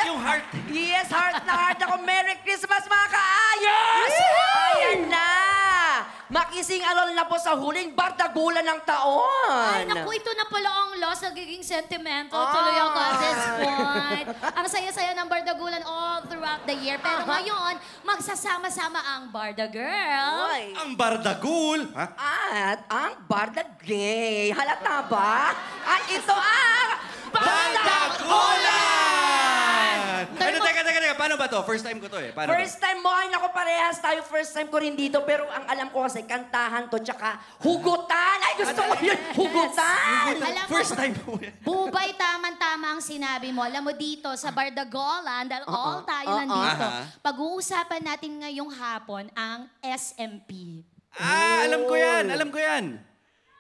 yung heart. Yes, heart na heart ako. Merry Christmas, mga kaayos! Ayan na! Makising alol na po sa huling bardagulan ng taon. Ay, naku, ito na pala ang loss. Nagiging sentimental tuloy ako at this point. Ang saya-saya ng bardagulan all throughout the year. Pero ngayon, magsasama-sama ang Barda Girl. Oy. Ang bardagul. Ha? At ang Barda Gay. Halata ba? At ito ang Bardagulan! Pero- Teka. Paano ba to? First time ko to eh. Paano First time mo, ay naku, parehas tayo. First time ko rin dito. Pero ang alam ko kasi, kantahan to, tsaka hugutan. Ay, gusto ko yun. Hugutan! Alam mo, First time mo yan. Bubay, tama ang sinabi mo. Alam mo dito, sa Bardagolan, dahil all tayo nandito, pag-uusapan natin ngayong hapon ang SMP. Alam ko yan.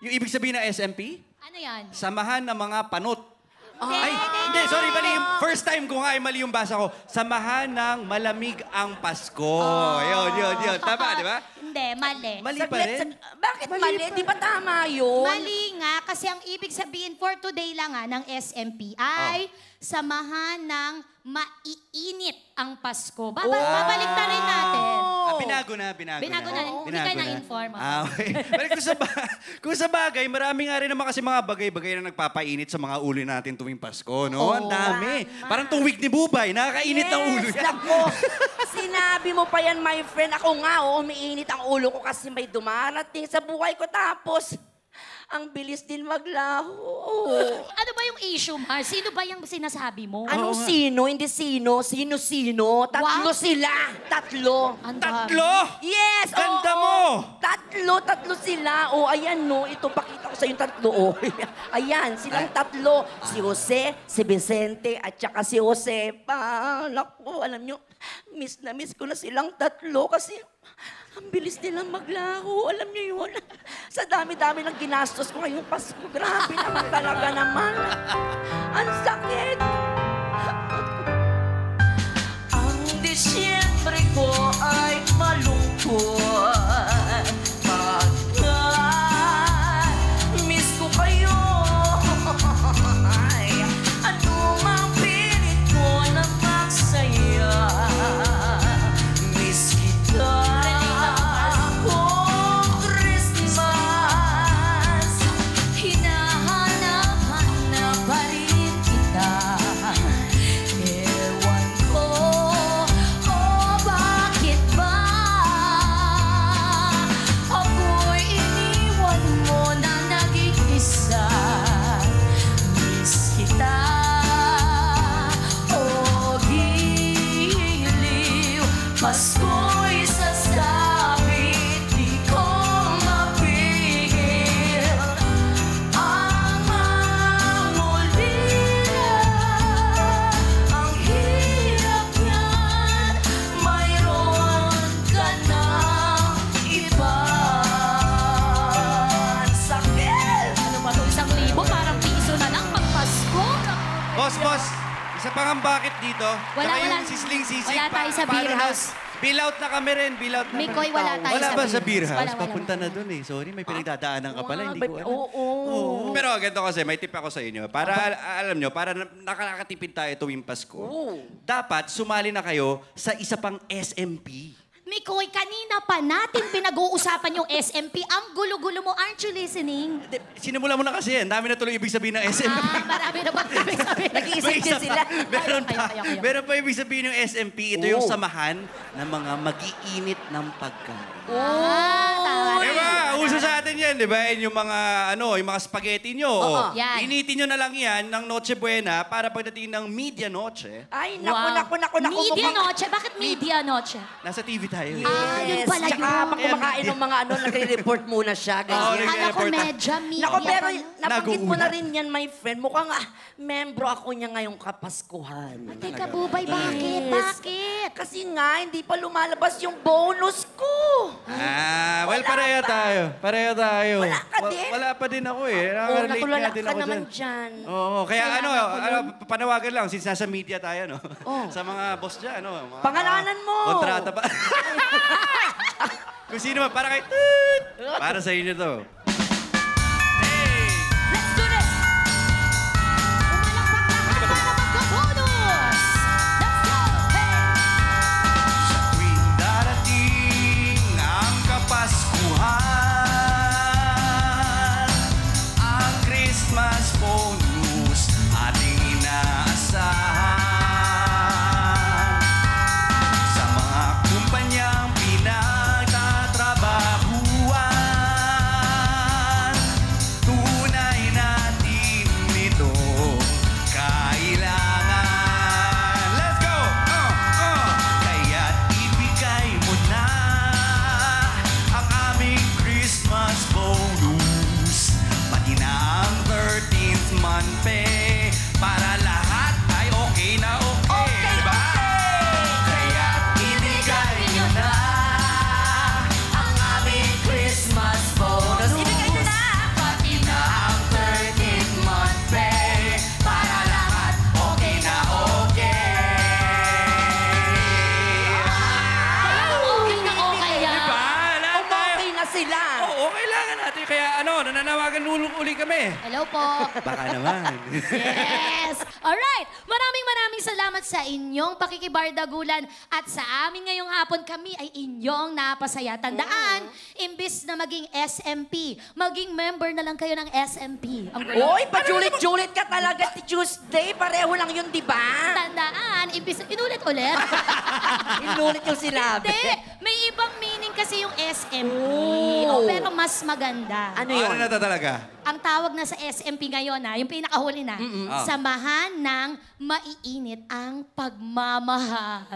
Yung ibig sabihin ng SMP? Ano yan? Samahan ng mga panot. Hindi, Hindi, sorry, mali yung first time ko nga ay mali yung basa ko. Samahan ng malamig ang Pasko. Yun. Tama, di ba? Hindi, mali. Mali pa rin? Bakit mali? Di ba tama yun? Mali nga, kasi ang ibig sabihin for today lang ng SMP ay samahan ng maiinit ang Pasko. Babalik na rin natin. Binago na. Binago na. Hindi ka na-inform. Okay. Pero kung sa bagay, marami nga rin naman kasi mga bagay-bagay na nagpapainit sa mga ulo natin tuwing Pasko, no? Ang dami. Parang tuwing ni Bubay, nakakainit ng ulo yan. Nako. Sinabi mo pa yan, my friend. Ako nga, umiinit ang ulo ko kasi may dumarating sa buhay ko. Tapos, ang bilis din maglaho. Ano ba yung issue, Mar? Sino ba yung sinasabi mo? Anong sino? Hindi sino. Sino-sino. Tatlo sila. Tatlo. Tatlo? Yes! Ganda oo. mo! Tatlo sila. O, ayan, no. Ito, pakita ko sa yung tatlo. O, ayan, silang tatlo. Si Jose, si Vicente, at saka si Josepa. Naku, alam nyo, miss na miss ko na silang tatlo kasi ang bilis nilang maglaho. Alam niyo yun? Sa dami-dami ng ginastos ko ngayong Pasko. Grabe naman talaga naman. Ang sakit. Ang Disyembre ko ay malungkot. Pagkat miss ko kayo. Ay, ano mang pilit ko na magsaya. Miss kita. Pasko'y sasabit, di ko mapigil ang mamulira. Ang hirap niyan, mayroon ka ng iba. Sakit! Ano ba ito? 1,000? Parang piso na lang pag Pasko. Boss, isa pang ang bakit dito. Wala. Yung sisling sisig. Wala tayo sa beer house. Bill out na kami rin. Mikoy, wala tayo Wala sa ba beer sa beer house? house? Wala. Papunta na dun eh. Sorry, may pinagdadaanan ka pala. Hindi ko alam. Oo. Pero ganito kasi, may tip ako sa inyo. Para, alam nyo, para nakakatipid tayo tuwing Pasko, dapat sumali na kayo sa isa pang SMP. Mikoy, kanina pa natin pinag-uusapan yung SMP. Ang gulo-gulo mo. Aren't you listening? Sinimula mo na kasi. Ang dami na tuloy ibig sabihin ng SMP. Marami na ba ibig sabihin? Nag-iisip din sila. Meron pa ibig sabihin yung SMP. Ito yung samahan ng mga mag-iinit ng pagkain. Tama. Diba? Uso sa atin yan, di ba? Yung mga, yung mga spaghetti nyo. Yan. Initin nyo na lang yan ng Noche Buena para pagdating ng Media Noche, Ay, naku. Media Noche? Bakit Media Noche? nasa TV tayo. Yun pala Tsaka yun. pag kumakain ng mga nagre-report muna siya. Oo, Ganyan. Akala ko nagre-report na. medya media. Nako, pero pa. nabanggit mo na Naguulat. rin yan, my friend. Mukhang membro ako niya ngayong Kapaskuhan. Teka, Bubay, bakit? Yes. Bakit? Kasi nga, hindi pa lumalabas yung bonus ko. Well, pareho tayo. Wala ka din? Wala pa din ako eh. Oo, Nakaka-relate natulala nga din ka ako naman dyan. dyan. Oo, kaya panawagan lang, since nasa media tayo, no? Oh. Sa mga boss dyan, no? Mga, Pangalanan mo. Kontrata pa. Kung sino man, para kay... Para sa inyo to. Let's do this! Umalakpak na para magka-bonus! kaya nananawagan uli kami. Hello po. Baka naman. Yes! Alright! Maraming salamat sa inyong pakikibardagulan at sa amin ngayong hapon kami ay inyong napasaya. Tandaan, imbis na maging SMP, maging member na lang kayo ng SMP. Ang gulo. Oy, pajulit-julit ka talaga si Tuesday. Pareho lang yun, di ba? Tandaan, imbis inulit-ulit. Inulit yung sinabi. Hindi! May ibang meaning kasi yung SMP. Oh. Pero mas maganda. Ano yun? Ano na talaga? Ang tawag na sa SMP ngayon, yung pinakahuli na, samahan ng maiinit ang pagmamahal.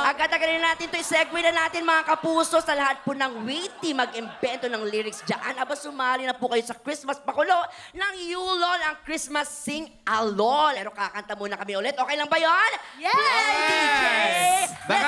Agad-agad natin ito. I-segue na natin mga kapuso sa lahat po ng witty mag-imbento ng lyrics dyan. Aba, sumali na po kayo sa Christmas Pakulo ng Yulol, ang Christmas Sing-Alol. Pero kakanta muna kami ulit. Okay lang ba yon? Yes! DJ! Baka